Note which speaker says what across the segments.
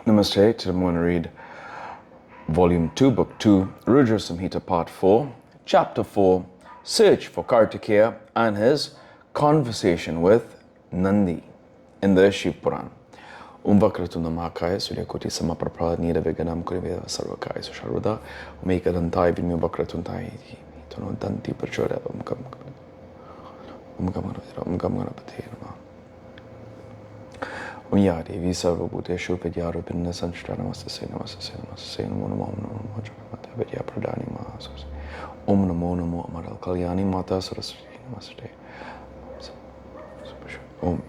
Speaker 1: Namaste. Today I'm going to read Volume 2, Book 2, Rudra Samhita Part 4, Chapter 4, Search for Kartikeya and his conversation with Nandi in the Shiva Puran. Vakratunda Mahakaya Suryakoti Samaprapra Nida Veganam Kuriveda Sarvakaya Susharvada Umekadantai Vinyo Vakratuntai Tono Danti Prachoda Umgamganapati Nama Ya Devi Sarvabhuteshu Vidyaro Pinna Sanshita Namaste Namaste Namo Namo Namo Jagannath Vidya Pradani Mahasas Om Namo Namo Amaral Kalyani Mata Saraswati Namaste Om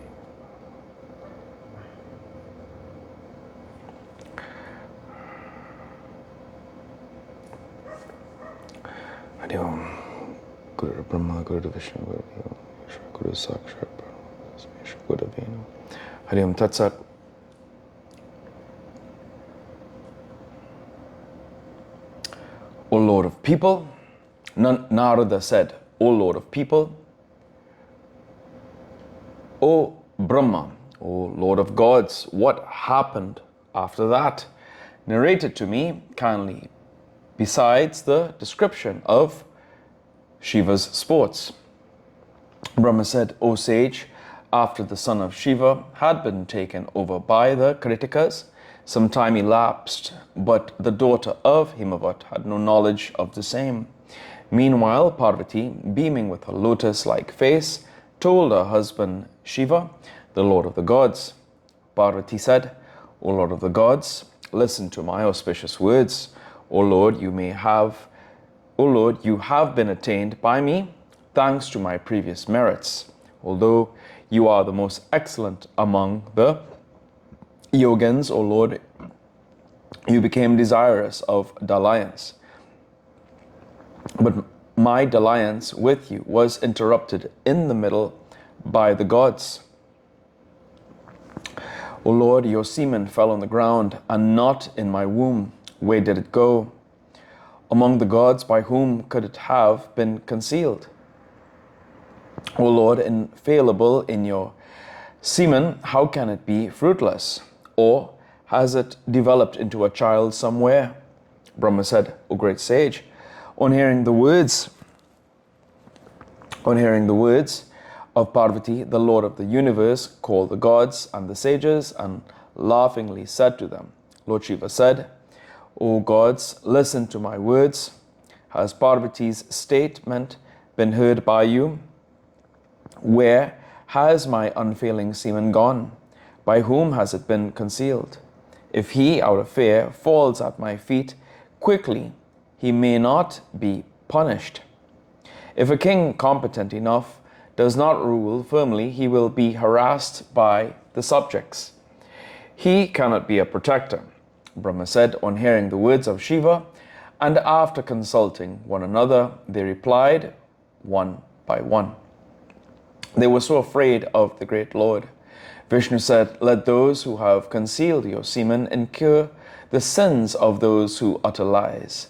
Speaker 1: Hari Om Guru Brahma Guru Vishnu Guru Deva Guru Sakshat Guru Venu Hari Om Tat Sat. O Lord of people, Narada said, O Lord of people, O Brahma, O Lord of gods, what happened after that? Narrated to me kindly, besides the description of Shiva's sports. Brahma said, O sage, after the son of Shiva had been taken over by the Kritikas, some time elapsed, but the daughter of Himavat had no knowledge of the same. Meanwhile, Parvati, beaming with her lotus-like face, told her husband Shiva, the Lord of the gods. Parvati said, O Lord of the gods, listen to my auspicious words. O Lord, you have been attained by me, thanks to my previous merits. Although you are the most excellent among the yogins, O Lord, you became desirous of dalliance. But my dalliance with you was interrupted in the middle by the gods. O Lord, your semen fell on the ground and not in my womb. Where did it go? Among the gods, by whom could it have been concealed? O Lord, infallible in your semen, how can it be fruitless? Or has it developed into a child somewhere? Brahma said, O great sage, on hearing the words of Parvati, the Lord of the universe called the gods and the sages and laughingly said to them, Lord Shiva said, O gods, listen to my words. Has Parvati's statement been heard by you? Where has my unfailing semen gone? By whom has it been concealed? If he, out of fear, falls at my feet quickly, he may not be punished. If a king competent enough does not rule firmly, he will be harassed by the subjects. He cannot be a protector. Brahma said on hearing the words of Shiva, and after consulting one another, they replied one by one. They were so afraid of the great Lord. Vishnu said, let those who have concealed your semen incur the sins of those who utter lies,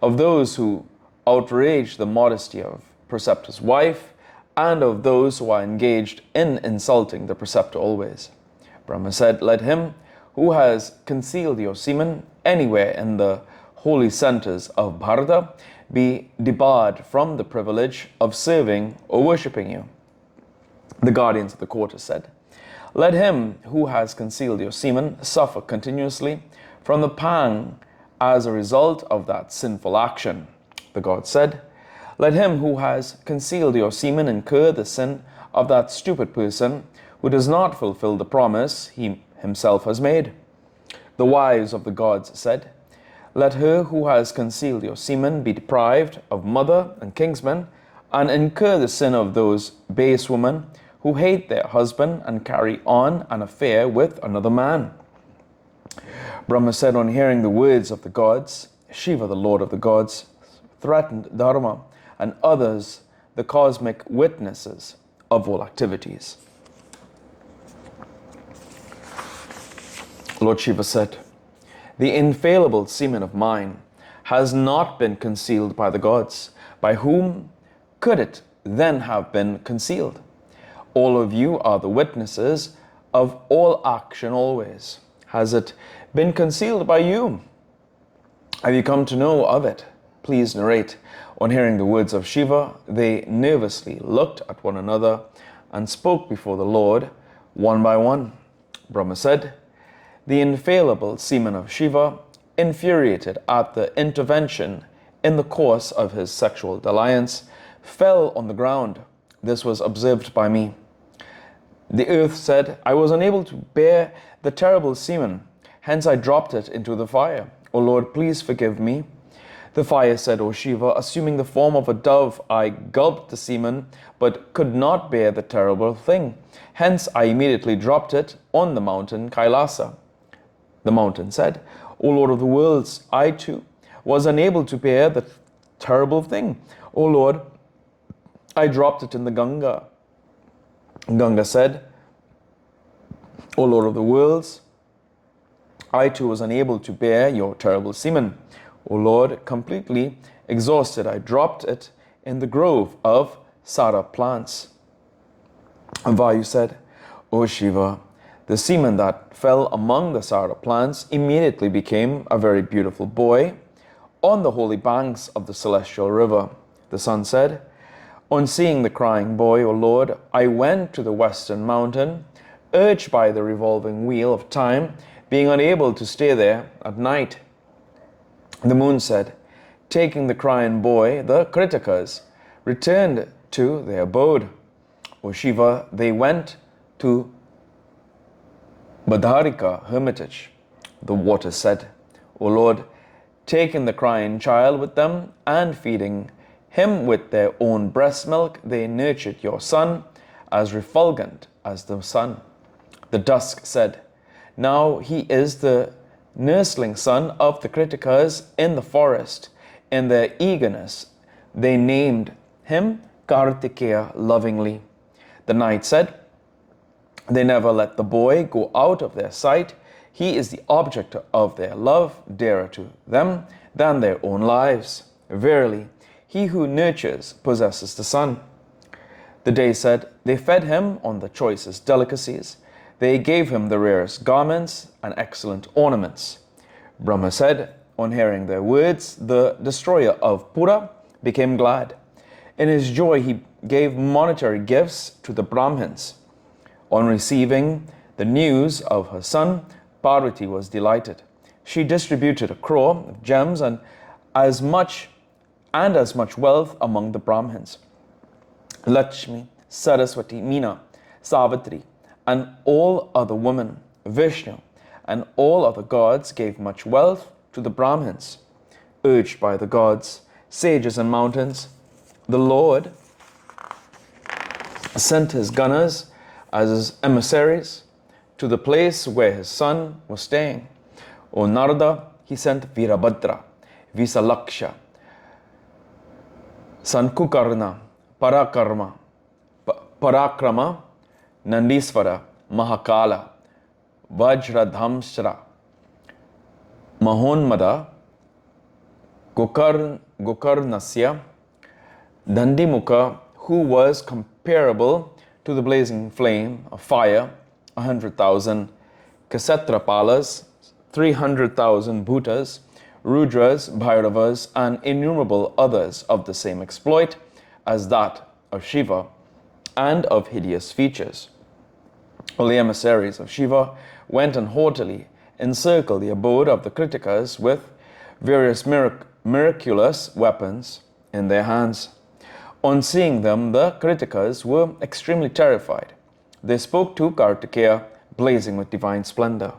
Speaker 1: of those who outrage the modesty of preceptor's wife, and of those who are engaged in insulting the preceptor always. Brahma said, let him who has concealed your semen anywhere in the holy centers of Bharata be debarred from the privilege of serving or worshipping you. The guardians of the quarter said, let him who has concealed your semen suffer continuously from the pang as a result of that sinful action. The god said, let him who has concealed your semen incur the sin of that stupid person who does not fulfill the promise he himself has made. The wives of the gods said, let her who has concealed your semen be deprived of mother and kinsmen and incur the sin of those base women who hate their husband and carry on an affair with another man. Brahma said on hearing the words of the gods, Shiva, the Lord of the gods, threatened Dharma and others, the cosmic witnesses of all activities. Lord Shiva said, the infallible semen of mine has not been concealed by the gods. By whom could it then have been concealed? All of you are the witnesses of all action always. Has it been concealed by you? Have you come to know of it? Please narrate. On hearing the words of Shiva, they nervously looked at one another and spoke before the Lord, one by one. Brahma said, the infallible semen of Shiva, infuriated at the intervention in the course of his sexual dalliance, fell on the ground. This was observed by me. The earth said, I was unable to bear the terrible semen, hence I dropped it into the fire. O Lord, please forgive me. The fire said, O Shiva, assuming the form of a dove, I gulped the semen, but could not bear the terrible thing. Hence I immediately dropped it on the mountain Kailasa. The mountain said, O Lord of the worlds, I too was unable to bear the terrible thing. O Lord, I dropped it in the Ganga. Ganga said, O Lord of the worlds, I too was unable to bear your terrible semen. O Lord, completely exhausted, I dropped it in the grove of Sara plants. And Vayu said, O Shiva, the semen that fell among the Sara plants immediately became a very beautiful boy on the holy banks of the celestial river. The sun said, on seeing the crying boy, O Lord, I went to the western mountain, urged by the revolving wheel of time, being unable to stay there at night. The moon said, taking the crying boy, the Kritikas returned to their abode. O Shiva, they went to Badharika hermitage. The water said, O Lord, taking the crying child with them and feeding him with their own breast milk, they nurtured your son as refulgent as the sun. The dusk said, now he is the nursling son of the Kritikas in the forest. In their eagerness, they named him Kartikeya lovingly. The night said, they never let the boy go out of their sight. He is the object of their love, dearer to them than their own lives. Verily, he who nurtures possesses the sun. The day said, they fed him on the choicest delicacies. They gave him the rarest garments and excellent ornaments. Brahma said, on hearing their words, the destroyer of Pura became glad. In his joy, he gave monetary gifts to the Brahmins. On receiving the news of her son, Parvati was delighted. She distributed a crore of gems and as much wealth among the Brahmins. Lakshmi, Saraswati, Meena, Savitri, and all other women, Vishnu, and all other gods gave much wealth to the Brahmins. Urged by the gods, sages, and mountains, the Lord sent his gunners as his emissaries to the place where his son was staying. O Narada, he sent Virabhadra, Visalaksha, Sankukarna, Parakrama, Nandisvara, Mahakala, Vajradhamsra, Mahonmada, Gokarnasya, Dandimukha, who was comparable to the blazing flame of fire, 100,000 Kasatrapalas, 300,000 Bhutas, Rudras, Bhairavas, and innumerable others of the same exploit as that of Shiva and of hideous features. All the emissaries of Shiva went and haughtily encircled the abode of the Kritikas with various miraculous weapons in their hands. On seeing them, the Kritikas were extremely terrified. They spoke to Kartikeya, blazing with divine splendor.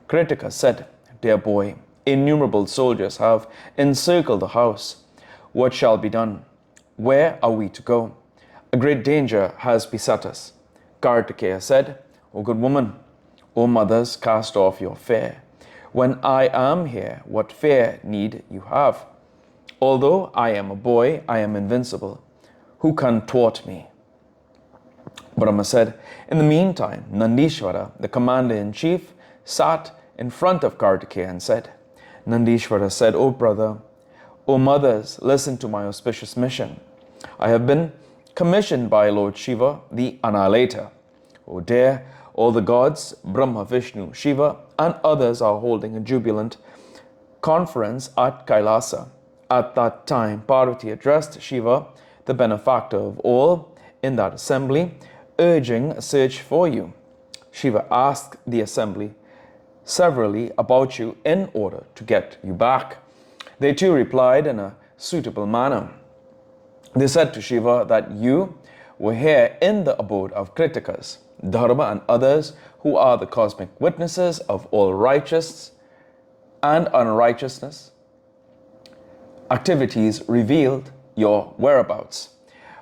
Speaker 1: Kritika said, dear boy, innumerable soldiers have encircled the house. What shall be done? Where are we to go? A great danger has beset us. Kartikeya said, O good woman, O mothers, cast off your fear. When I am here, what fear need you have? Although I am a boy, I am invincible. Who can thwart me? Brahma said, in the meantime, Nandishvara, the commander-in-chief, sat in front of Kartikeya and said, Nandishvara said, O brother, O mothers, listen to my auspicious mission. I have been commissioned by Lord Shiva, the Annihilator. O dare all the gods, Brahma, Vishnu, Shiva, and others are holding a jubilant conference at Kailasa. At that time, Parvati addressed Shiva, the benefactor of all, in that assembly, urging a search for you. Shiva asked the assembly severally about you in order to get you back. They too replied in a suitable manner. They said to Shiva that you were here in the abode of Kritikas, Dharma, and others who are the cosmic witnesses of all righteous and unrighteousness activities, revealed your whereabouts.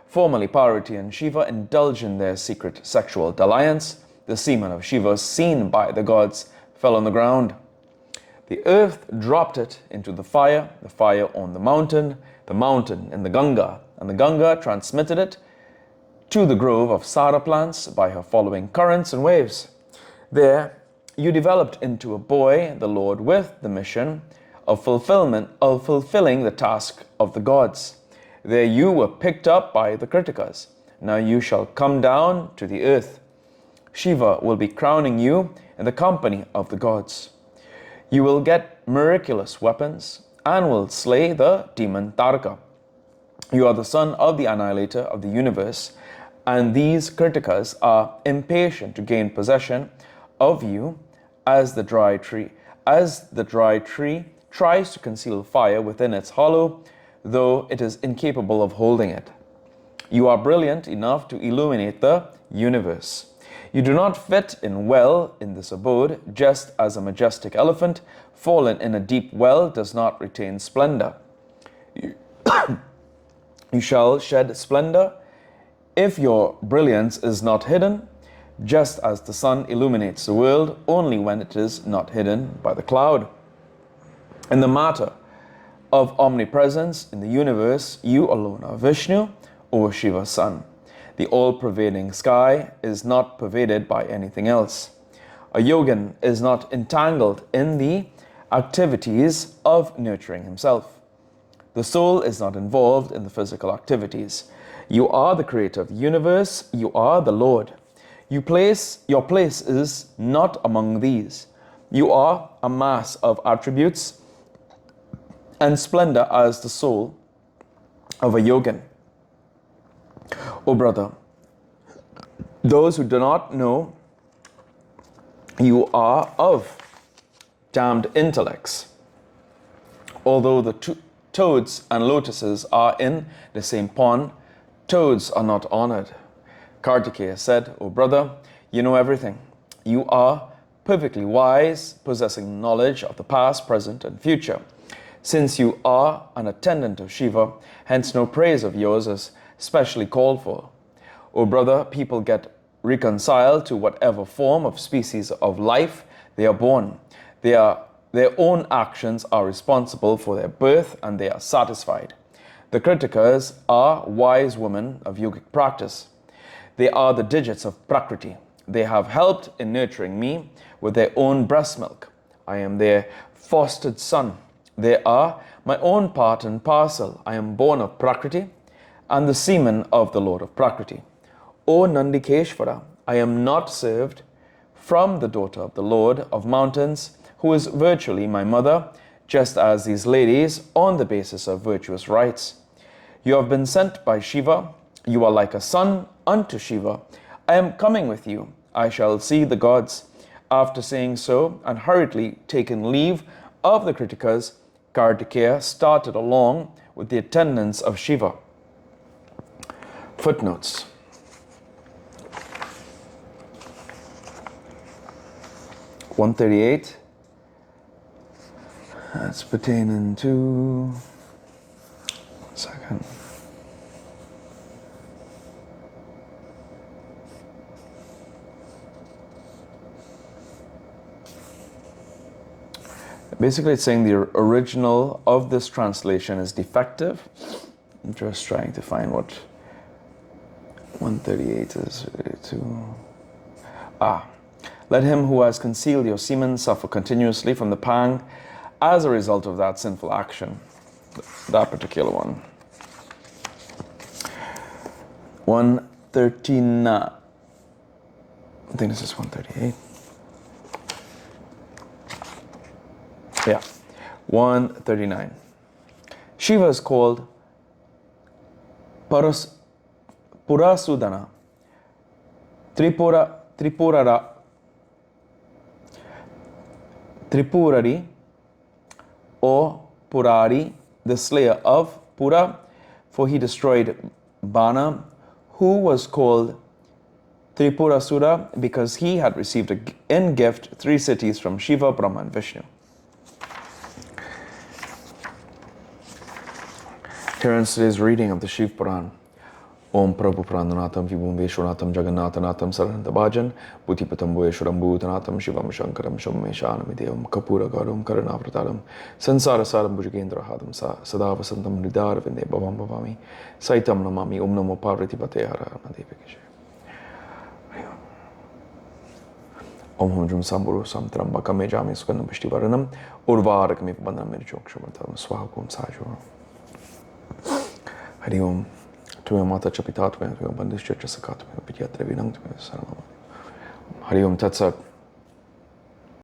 Speaker 1: Formerly, Parvati and Shiva indulged in their secret sexual dalliance. The semen of Shiva, seen by the gods, fell on the ground. The earth dropped it into the fire on the mountain in the Ganga, and the Ganga transmitted it to the grove of Sara plants by her following currents and waves. There, you developed into a boy, the Lord, with the mission of fulfilling the task of the gods. There you were picked up by the Kritikas. Now you shall come down to the earth. Shiva will be crowning you in the company of the gods. You will get miraculous weapons and will slay the demon Tarka. You are the son of the annihilator of the universe, and these Kritikas are impatient to gain possession of you as the dry tree tries to conceal fire within its hollow, though it is incapable of holding it. You are brilliant enough to illuminate the universe. You do not fit in well in this abode, just as a majestic elephant fallen in a deep well does not retain splendor. You shall shed splendor if your brilliance is not hidden, just as the sun illuminates the world only when it is not hidden by the cloud. In the matter of omnipresence in the universe, you alone are Vishnu, or Shiva's son. The all-pervading sky is not pervaded by anything else. A yogin is not entangled in the activities of nurturing himself. The soul is not involved in the physical activities. You are the creator of the universe. You are the Lord. Your place is not among these. You are a mass of attributes and splendor as the soul of a yogin. O brother, those who do not know you are of damned intellects. Although the toads and lotuses are in the same pond, toads are not honored. Kartikeya said, O brother, you know everything. You are perfectly wise, possessing knowledge of the past, present, and future. Since you are an attendant of Shiva, hence no praise of yours is specially called for. O brother, people get reconciled to whatever form of species of life they are born. Their own actions are responsible for their birth, and they are satisfied. The Kritikas are wise women of yogic practice. They are the digits of Prakriti. They have helped in nurturing me with their own breast milk. I am their fostered son. They are my own part and parcel. I am born of Prakriti and the semen of the Lord of Prakriti. O Nandikeshvara, I am not served from the daughter of the Lord of mountains, who is virtually my mother, just as these ladies on the basis of virtuous rights. You have been sent by Shiva. You are like a son unto Shiva. I am coming with you. I shall see the gods. After saying so and hurriedly taken leave of the Kritikas, Kartikeya started along with the attendants of Shiva. Footnotes. (138). That's pertaining to... 1 second. Basically, it's saying the original of this translation is defective. I'm just trying to find what 138 is to... Let him who has concealed your semen suffer continuously from the pang as a result of that sinful action. That particular one. 139. I think this is 138. Yeah. 139. Shiva is called Purasudana, Tripurari, or Purari, the slayer of Pura, for he destroyed Bana, who was called Tripurasura because he had received in gift 3 cities from Shiva, Brahma, and Vishnu. Here ends today's reading of the Shiv Puran. Om Prabhu Prananatam Vibhum Veshwanatam Jagannatanatam Sarantabhajan Bhutipatam Veshwaram Bhutanatam Shivam Shankaram Shammeshanamidevam Kapura Garum Karanavrataram Sansara Saram Bhujagendra Hadam Sada Vasantam Nidar Vinde Bhavam Bhavami Saitam Namami Om Namo Parvati Pate Hara Madhivakishe Om Hum Jum Samburu Samtram Bakame Jami Sukandam Pishtivaranam Urvarakami Bandam Mirchokshamatam Swahakum Sajur Hari Om Tuya Mata Chapita Tuya Bandhishcha Sakatma Pidyatra Vinam Tuya Saranam Hari Om Tat Sat.